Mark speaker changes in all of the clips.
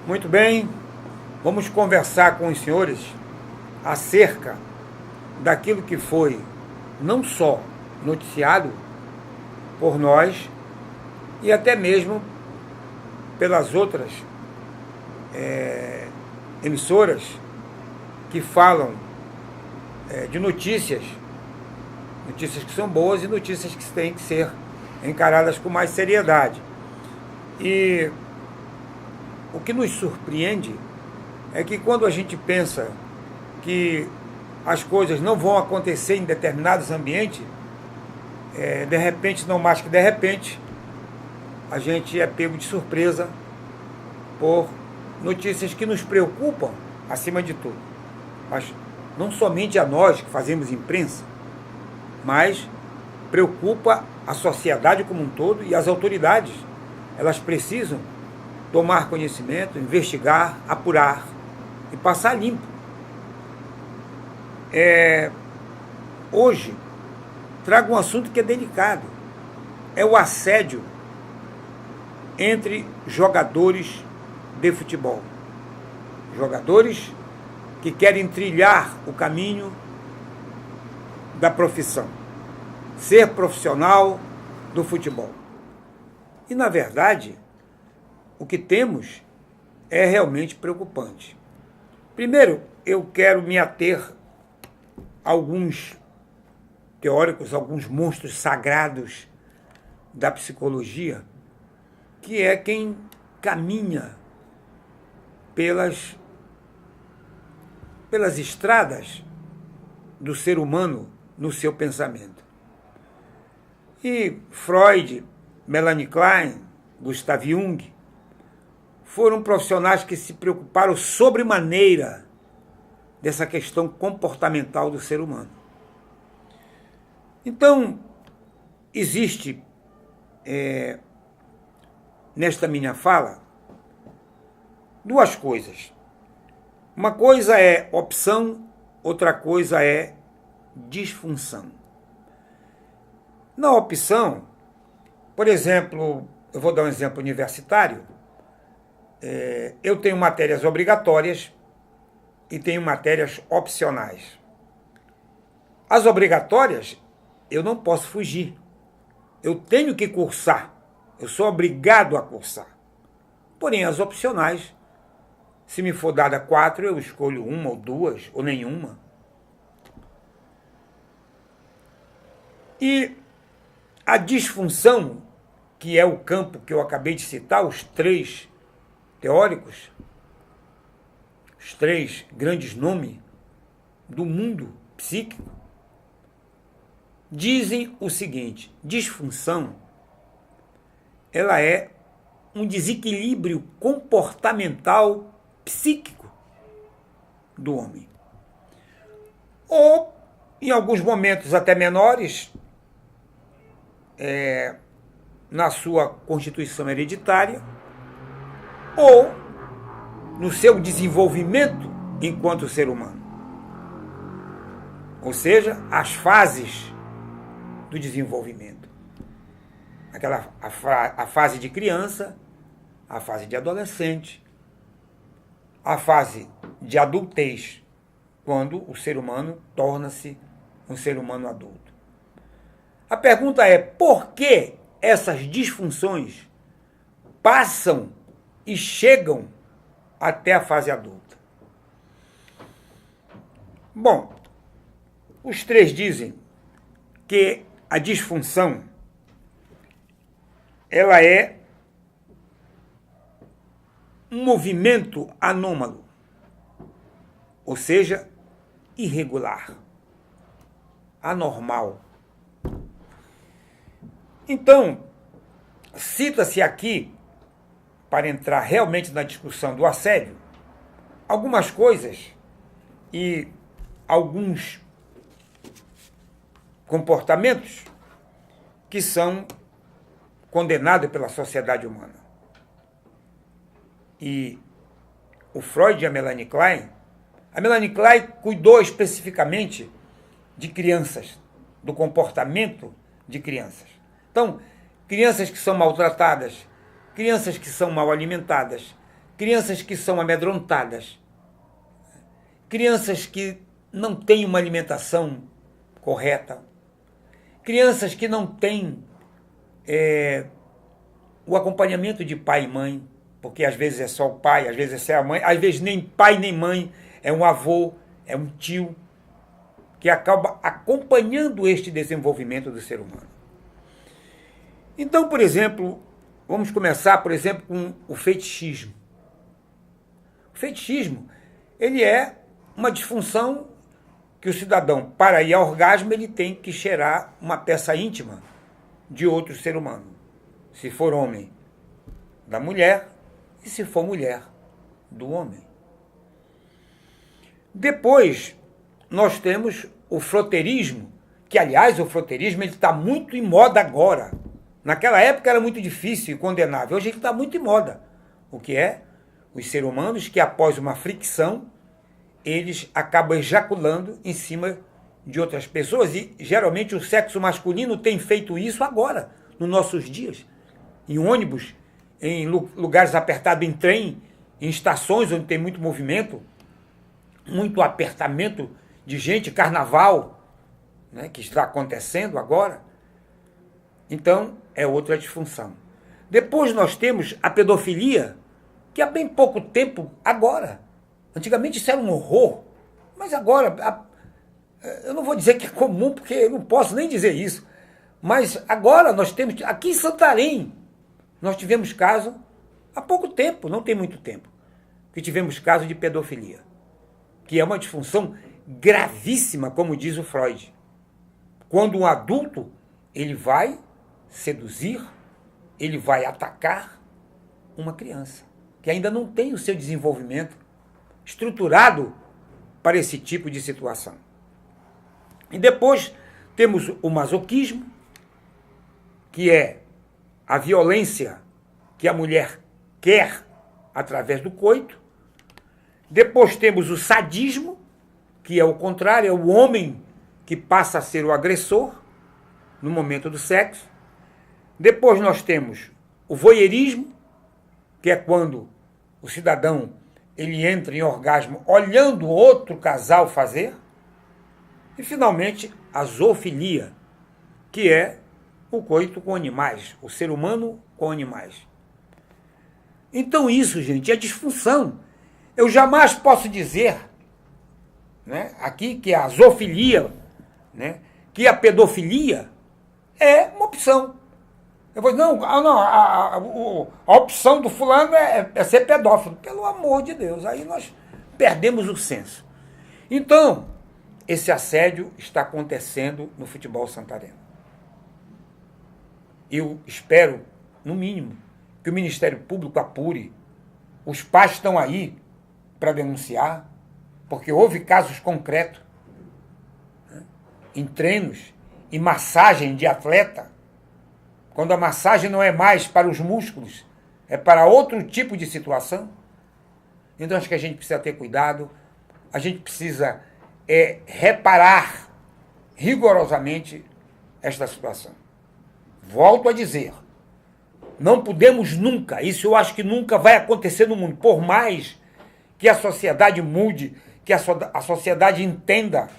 Speaker 1: Muito bem, vamos conversar com os senhores acerca daquilo que foi não só noticiado por nós e até mesmo pelas outras emissoras que falam de notícias que são boas e notícias que têm que ser encaradas com mais seriedade. E o que nos surpreende é que quando a gente pensa que as coisas não vão acontecer em determinados ambientes, de repente, não mais que de repente, a gente é pego de surpresa por notícias que nos preocupam acima de tudo. Mas não somente a nós que fazemos imprensa, mas preocupa a sociedade como um todo e as autoridades. Elas precisam tomar conhecimento, investigar, apurar e passar limpo. Hoje, trago um assunto que é delicado. É o assédio entre jogadores de futebol. Jogadores que querem trilhar o caminho da profissão, ser profissional do futebol. E, na verdade, o que temos é realmente preocupante. Primeiro, eu quero me ater a alguns teóricos, alguns monstros sagrados da psicologia, que é quem caminha pelas estradas do ser humano no seu pensamento. E Freud, Melanie Klein, Gustav Jung, foram profissionais que se preocuparam sobremaneira dessa questão comportamental do ser humano. Então, existe, nesta minha fala, duas coisas. Uma coisa é opção, outra coisa é disfunção. Na opção, por exemplo, eu vou dar um exemplo universitário, eu tenho matérias obrigatórias e tenho matérias opcionais. As obrigatórias, eu não posso fugir. Eu tenho que cursar. Eu sou obrigado a cursar. Porém, as opcionais, se me for dada 4, eu escolho uma ou duas, ou nenhuma. E a disfunção, que é o campo que eu acabei de citar, os 3 teóricos, os 3 grandes nomes do mundo psíquico, dizem o seguinte: disfunção, ela é um desequilíbrio comportamental psíquico do homem. Ou, em alguns momentos até menores, na sua constituição hereditária, ou no seu desenvolvimento enquanto ser humano. Ou seja, as fases do desenvolvimento. A fase de criança, a fase de adolescente, a fase de adultez, quando o ser humano torna-se um ser humano adulto. A pergunta é: por que essas disfunções passam e chegam até a fase adulta? Bom, os 3 dizem que a disfunção, ela é um movimento anômalo, ou seja, irregular, anormal. Então, cita-se aqui, para entrar realmente na discussão do assédio, algumas coisas e alguns comportamentos que são condenados pela sociedade humana. E o Freud e a Melanie Klein cuidou especificamente de crianças, do comportamento de crianças. Então, crianças que são maltratadas, crianças que são mal alimentadas, crianças que são amedrontadas, crianças que não têm uma alimentação correta, crianças que não têm o acompanhamento de pai e mãe, porque às vezes é só o pai, às vezes é só a mãe, às vezes nem pai nem mãe, é um avô, é um tio, que acaba acompanhando este desenvolvimento do ser humano. Então, por exemplo, vamos começar, por exemplo, com o fetichismo. O fetichismo, ele é uma disfunção que o cidadão, para ir ao orgasmo, ele tem que cheirar uma peça íntima de outro ser humano. Se for homem, da mulher, e se for mulher, do homem. Depois, nós temos o frotteurismo, que, aliás, o frotteurismo está muito em moda agora. Naquela época era muito difícil e condenável. Hoje ele está muito em moda. O que é? Os seres humanos que, após uma fricção, eles acabam ejaculando em cima de outras pessoas. E, geralmente, o sexo masculino tem feito isso agora, nos nossos dias. Em ônibus, em lugares apertados, em trem, em estações onde tem muito movimento, muito apertamento de gente, carnaval, né, que está acontecendo agora. Então, é outra disfunção. Depois nós temos a pedofilia, que há bem pouco tempo, agora. Antigamente isso era um horror, mas agora, eu não vou dizer que é comum, porque eu não posso nem dizer isso, mas agora nós temos, aqui em Santarém, nós tivemos caso, há pouco tempo, não tem muito tempo, que tivemos caso de pedofilia, que é uma disfunção gravíssima, como diz o Freud. Quando um adulto, ele vai seduzir, ele vai atacar uma criança, que ainda não tem o seu desenvolvimento estruturado para esse tipo de situação. E depois temos o masoquismo, que é a violência que a mulher quer através do coito. Depois temos o sadismo, que é o contrário, é o homem que passa a ser o agressor no momento do sexo. Depois nós temos o voyeurismo, que é quando o cidadão ele entra em orgasmo olhando outro casal fazer. E, finalmente, a zoofilia, que é o coito com animais, o ser humano com animais. Então isso, gente, é disfunção. Eu jamais posso dizer, né, aqui que a zoofilia, né, que a pedofilia é uma opção. Eu vou dizer, a opção do fulano é ser pedófilo. Pelo amor de Deus, aí nós perdemos o senso. Então, esse assédio está acontecendo no futebol santareno. Eu espero, no mínimo, que o Ministério Público apure. Os pais estão aí para denunciar, porque houve casos concretos, né, em treinos, em massagem de atleta, quando a massagem não é mais para os músculos, é para outro tipo de situação. Então acho que a gente precisa ter cuidado, a gente precisa reparar rigorosamente esta situação. Volto a dizer, não podemos nunca, isso eu acho que nunca vai acontecer no mundo, por mais que a sociedade mude, que a sociedade entenda.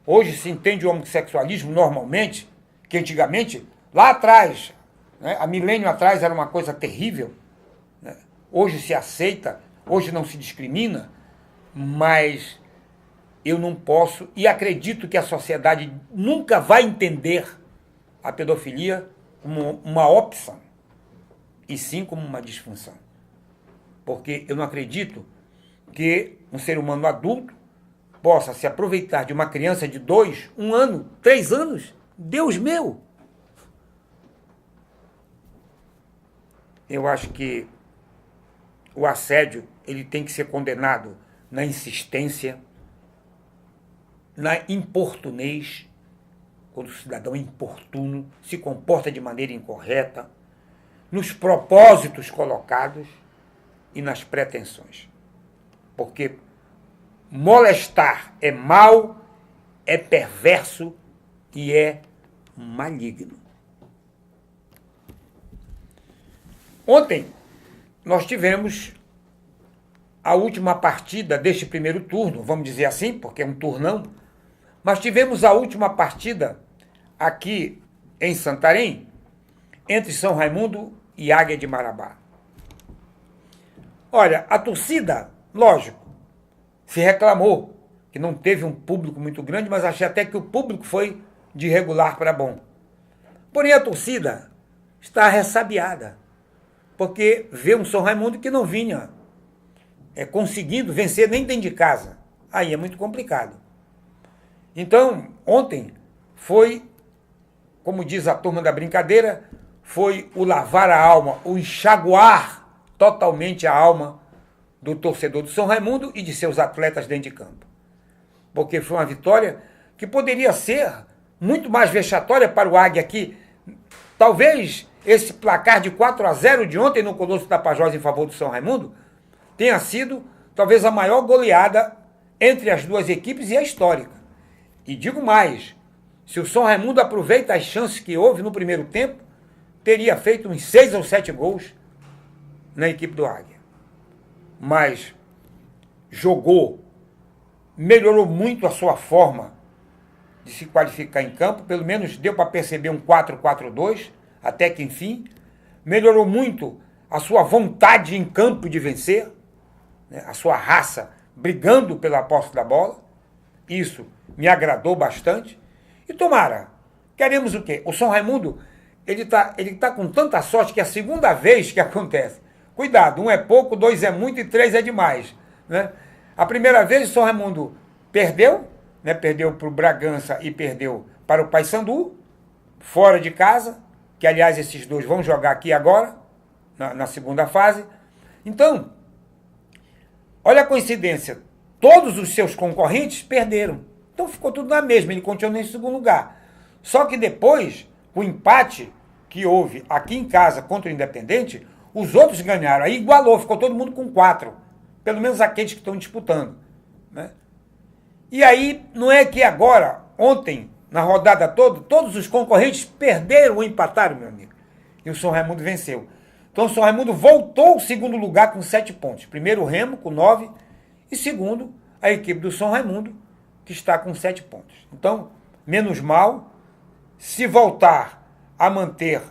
Speaker 1: Hoje se entende o homossexualismo normalmente, que antigamente, lá atrás, né, há milênio atrás era uma coisa terrível, né? Hoje se aceita, hoje não se discrimina, mas eu não posso, e acredito que a sociedade nunca vai entender a pedofilia como uma opção, e sim como uma disfunção. Porque eu não acredito que um ser humano adulto possa se aproveitar de uma criança de 2, 1 ano, 3 anos. Deus meu! Eu acho que o assédio ele tem que ser condenado na insistência, na importunez, quando o cidadão é importuno, se comporta de maneira incorreta, nos propósitos colocados e nas pretensões. Porque molestar é mal, é perverso e é maligno. Ontem nós tivemos a última partida deste primeiro turno, vamos dizer assim, porque é um turnão, mas tivemos a última partida aqui em Santarém, entre São Raimundo e Águia de Marabá. Olha, a torcida, lógico, se reclamou que não teve um público muito grande, mas achei até que o público foi de regular para bom. Porém, a torcida está ressabiada, porque vê um São Raimundo que não vinha conseguindo vencer nem dentro de casa. Aí é muito complicado. Então, ontem foi, como diz a turma da brincadeira, foi o lavar a alma, o enxaguar totalmente a alma do torcedor do São Raimundo e de seus atletas dentro de campo. Porque foi uma vitória que poderia ser muito mais vexatória para o Águia aqui. Talvez esse placar de 4-0 de ontem no Colosso Tapajós em favor do São Raimundo tenha sido talvez a maior goleada entre as duas equipes e a histórica. E digo mais, se o São Raimundo aproveita as chances que houve no primeiro tempo, teria feito uns 6 ou 7 gols na equipe do Águia. Mas jogou, melhorou muito a sua forma de se qualificar em campo, pelo menos deu para perceber um 4-4-2, até que enfim, melhorou muito a sua vontade em campo de vencer, né, a sua raça brigando pela posse da bola. Isso me agradou bastante. E tomara, queremos o quê? O São Raimundo, ele tá com tanta sorte que é a segunda vez que acontece. Cuidado, 1 é pouco, 2 é muito e 3 é demais, né? A primeira vez o São Raimundo perdeu, né? Perdeu para o Bragança e perdeu para o Paysandu, fora de casa, que aliás esses dois vão jogar aqui agora, na segunda fase. Então, olha a coincidência, todos os seus concorrentes perderam. Então ficou tudo na mesma, ele continuou em segundo lugar. Só que depois, o empate que houve aqui em casa contra o Independente, os outros ganharam, aí igualou, ficou todo mundo com 4, pelo menos aqueles que estão disputando, né? E aí, não é que agora, ontem, na rodada toda, todos os concorrentes perderam ou empataram, meu amigo, e o São Raimundo venceu. Então o São Raimundo voltou ao segundo lugar com 7 pontos. Primeiro o Remo com 9 e segundo a equipe do São Raimundo, que está com 7 pontos. Então, menos mal, se voltar a manter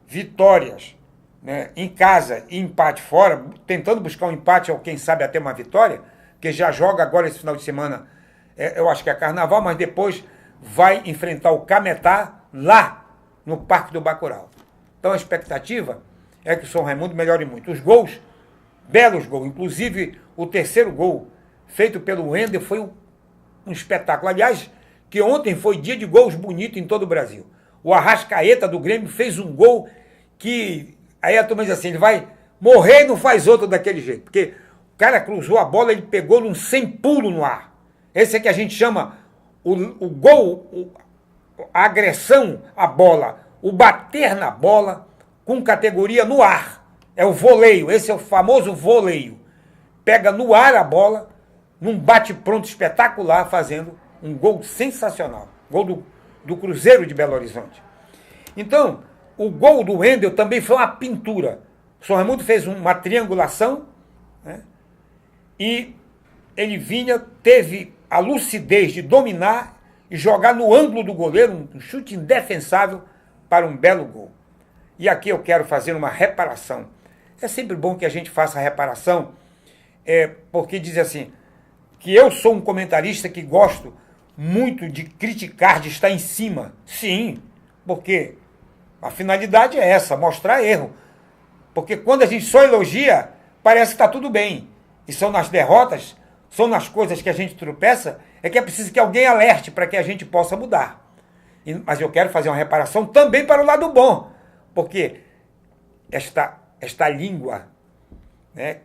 Speaker 1: vitórias, né, em casa e empate fora, tentando buscar um empate ou quem sabe até uma vitória, que já joga agora esse final de semana, eu acho que é Carnaval, mas depois vai enfrentar o Cametá lá no Parque do Bacurau. Então a expectativa é que o São Raimundo melhore muito. Os gols, belos gols, inclusive o terceiro gol feito pelo Wender foi um espetáculo. Aliás, que ontem foi dia de gols bonito em todo o Brasil. O Arrascaeta do Grêmio fez um gol que, aí a turma diz assim, ele vai morrer e não faz outro daquele jeito, porque o cara cruzou a bola, ele pegou num sem pulo no ar. Esse é que a gente chama o gol, a agressão à bola, o bater na bola com categoria no ar. É o voleio, esse é o famoso voleio. Pega no ar a bola, num bate-pronto espetacular, fazendo um gol sensacional. Gol do Cruzeiro de Belo Horizonte. Então, o gol do Wendel também foi uma pintura. O São Raimundo fez uma triangulação, né, e ele teve a lucidez de dominar e jogar no ângulo do goleiro, um chute indefensável para um belo gol. E aqui eu quero fazer uma reparação. É sempre bom que a gente faça a reparação, porque diz assim, que eu sou um comentarista que gosto muito de criticar, de estar em cima. Sim, porque a finalidade é essa, mostrar erro. Porque quando a gente só elogia, parece que está tudo bem. E são nas derrotas, são nas coisas que a gente tropeça, é que é preciso que alguém alerte para que a gente possa mudar. Mas eu quero fazer uma reparação também para o lado bom. Porque esta língua, né,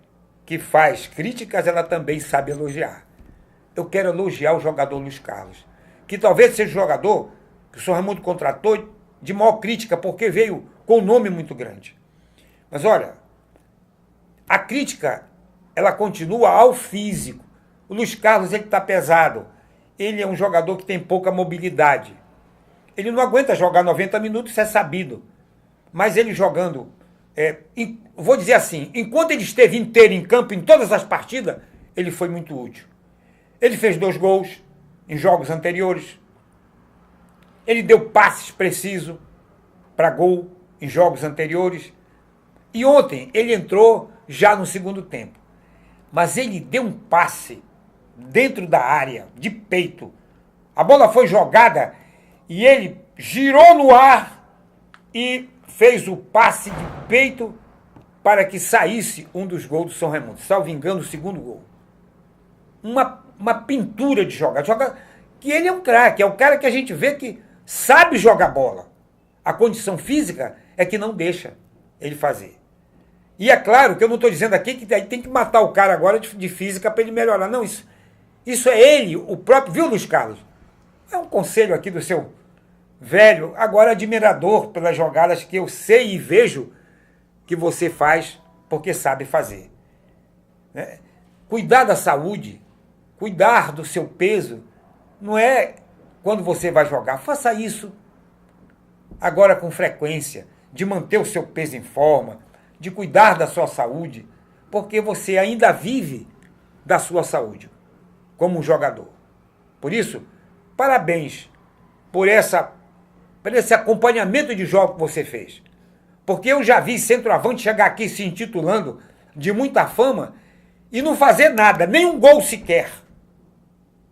Speaker 1: que faz críticas, ela também sabe elogiar. Eu quero elogiar o jogador Luiz Carlos, que talvez seja o jogador que o São Raimundo contratou de maior crítica, porque veio com um nome muito grande. Mas olha, a crítica, ela continua ao físico. O Luiz Carlos, ele está pesado. Ele é um jogador que tem pouca mobilidade. Ele não aguenta jogar 90 minutos, isso é sabido. Mas ele jogando vou dizer assim, enquanto ele esteve inteiro em campo, em todas as partidas, ele foi muito útil. Ele fez 2 gols em jogos anteriores. Ele deu passes precisos para gol em jogos anteriores. E ontem ele entrou já no segundo tempo. Mas ele deu um passe dentro da área, de peito. A bola foi jogada e ele girou no ar e fez o passe de peito para que saísse um dos gols do São Raimundo. Salvo engano, o segundo gol. Uma pintura de jogar. Que ele é um craque, é o cara que a gente vê que sabe jogar bola. A condição física é que não deixa ele fazer. E é claro que eu não estou dizendo aqui que tem que matar o cara agora de física para ele melhorar. Não, isso é ele, o próprio, viu, Luiz Carlos? É um conselho aqui do seu velho, agora admirador pelas jogadas que eu sei e vejo que você faz porque sabe fazer. Né? Cuidar da saúde, cuidar do seu peso, não é quando você vai jogar. Faça isso agora com frequência, de manter o seu peso em forma, de cuidar da sua saúde, porque você ainda vive da sua saúde como um jogador. Por isso, parabéns por esse acompanhamento de jogo que você fez. Porque eu já vi centroavante chegar aqui se intitulando de muita fama e não fazer nada, nem um gol sequer.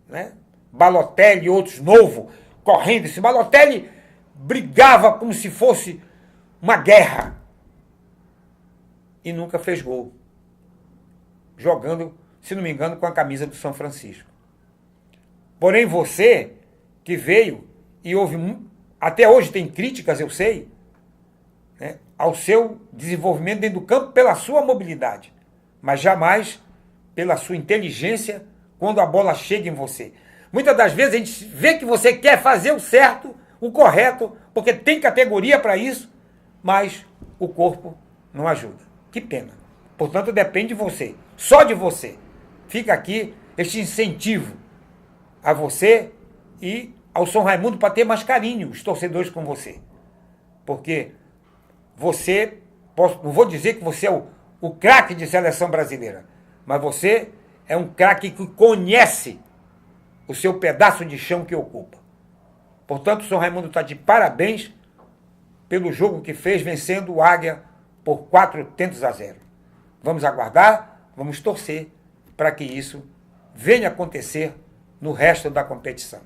Speaker 1: Né? Balotelli e outros novos, correndo. Esse Balotelli brigava como se fosse uma guerra. E nunca fez gol. Jogando, se não me engano, com a camisa do São Francisco. Porém, você que veio e houve, até hoje tem críticas, eu sei, né, ao seu desenvolvimento dentro do campo pela sua mobilidade, mas jamais pela sua inteligência quando a bola chega em você. Muitas das vezes a gente vê que você quer fazer o certo, o correto, porque tem categoria para isso, mas o corpo não ajuda. Que pena. Portanto, depende de você, só de você. Fica aqui este incentivo a você e ao São Raimundo para ter mais carinho, os torcedores com você. Porque você, não vou dizer que você é o craque de seleção brasileira, mas você é um craque que conhece o seu pedaço de chão que ocupa. Portanto, o São Raimundo está de parabéns pelo jogo que fez, vencendo o Águia por 4-0. Vamos aguardar, vamos torcer para que isso venha acontecer no resto da competição.